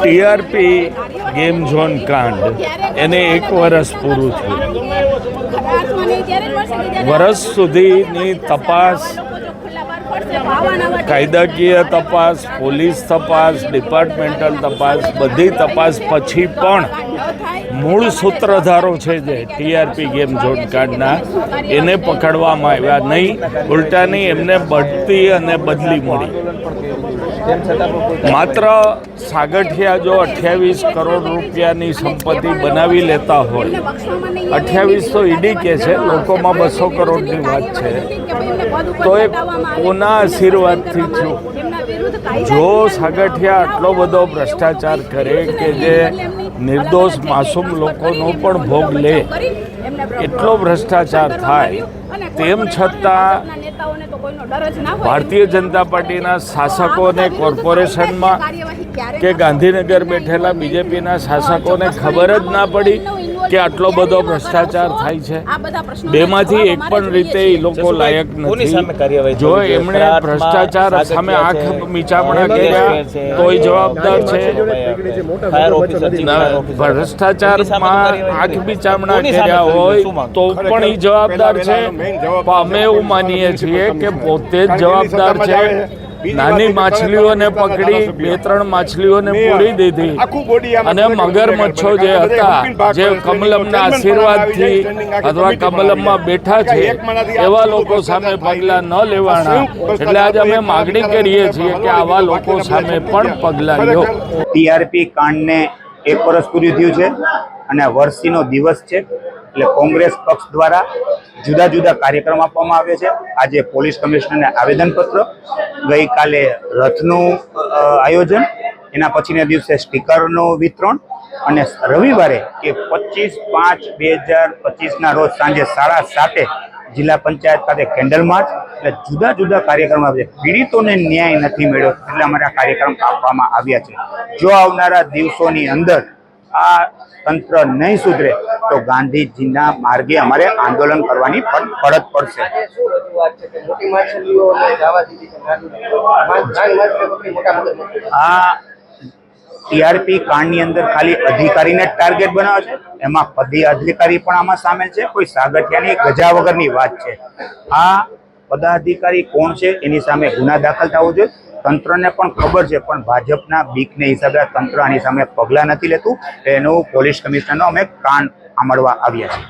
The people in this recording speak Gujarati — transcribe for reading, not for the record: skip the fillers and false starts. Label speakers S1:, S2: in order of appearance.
S1: ટીઆરપી ગેમ ઝોન કાંડ એને 1 વર્ષ પૂરું થયું। વર્ષ સુધીની તપાસ, કાયદાકીય તપાસ, પોલીસ તપાસ, ડિપાર્ટમેન્ટલ તપાસ, બધી તપાસ પછી પણ મૂળ સૂત્રધારો છે જે ટીઆરપી ગેમ ઝોન કાંડના એને પકડવામાં આવ્યા નહીં, ઉલટાની એમને બઢતી અને બદલી મળી। માત્ર સાગઠિયા જો 28 કરોડ રૂપિયાની સંપત્તિ બનાવી લેતા હોય, 28 તો ઈડી કે છે, લોકોમાં 200 કરોડની વાત છે, તો એ કોના આશીર્વાદથી થયું? જો સાગઠિયા આટલો બધો ભ્રષ્ટાચાર કરે કે જે નિર્દોષ માસૂમ લોકોનો પણ ભોગ લે, એટલો ભ્રષ્ટાચાર થાય, તેમ છતાં ભારતીય જનતા પાર્ટીના શાસકોને કોર્પોરેશનમાં કે ગાંધીનગર બેઠેલા બીજેપીના શાસકોને ખબર જ ના પડી કે આટલો બધો ભ્રષ્ટાચાર થાય છે। બેમાંથી એક પણ રીતે એ લોકો લાયક નથી। જો એમણે ભ્રષ્ટાચાર સામે આંખ મીચામણા કર્યા તોય જવાબદાર છે, ભ્રષ્ટાચારમાં આંખ મીચામણા કર્યા હોય તો પણ એ જવાબદાર છે। અમે એવું માનીએ છીએ કે પોતે જ જવાબદાર છે। નાની માછલીઓને પકડી 2-3 માછલીઓને પૂરી દીધી અને મગરમચ્છો જે હતા, જે કમલમના આશીર્વાદથી અથવા કમલમમાં બેઠા છે, એવા લોકો સામે પગલાં ન લેવાના। એટલે આજે અમે માગણી કરીએ છીએ કે આવા લોકો સામે પણ પગલાં લો।
S2: ટીઆરપી કાંડને 1 વર્ષ પૂરું થયું છે અને વર્ષીનો દિવસ છે, એટલે કોંગ્રેસ પક્ષ દ્વારા જુદા જુદા કાર્યક્રમ આપવામાં આવે છે। આજે પોલીસ કમિશનરને આવેદનપત્ર, ગઈકાલે રથનું આયોજન, એના પછીના દિવસે સ્ટીકરનું વિતરણ અને રવિવારે કે 25/5/2025ના રોજ સાંજે 7:30 જિલ્લા પંચાયત ખાતે કેન્ડલ માર્ચ, એટલે જુદા જુદા કાર્યક્રમ આવે છે। પીડિતોને ન્યાય નથી મળ્યો એટલે અમારે આ કાર્યક્રમ આપવામાં આવ્યા છે। જો આવનારા દિવસોની અંદર આ તંત્ર નહીં સુધરે તો ગાંધીજીના માર્ગે અમારે આંદોલન કરવાની પણ ફરજ પડશે। આ ટીઆરપી કાંડની અંદર ખાલી અધિકારીને જ ટાર્ગેટ બનાવે છે, એમાં પદી અધિકારી પણ આમાં સામેલ છે। કોઈ સાગઠિયાની ગજા વગરની વાત છે। આ પદાધિકારી કોણ છે એની સામે ગુના દાખલ થવો જોઈએ। તંત્રને પણ ખબર છે, પણ ભાજપના બીકને હિસાબે આ તંત્ર આની સામે પગલાં નથી લેતું। એનું પોલીસ કમિશનરનો અમે કાન આંબળવા આવ્યા છીએ।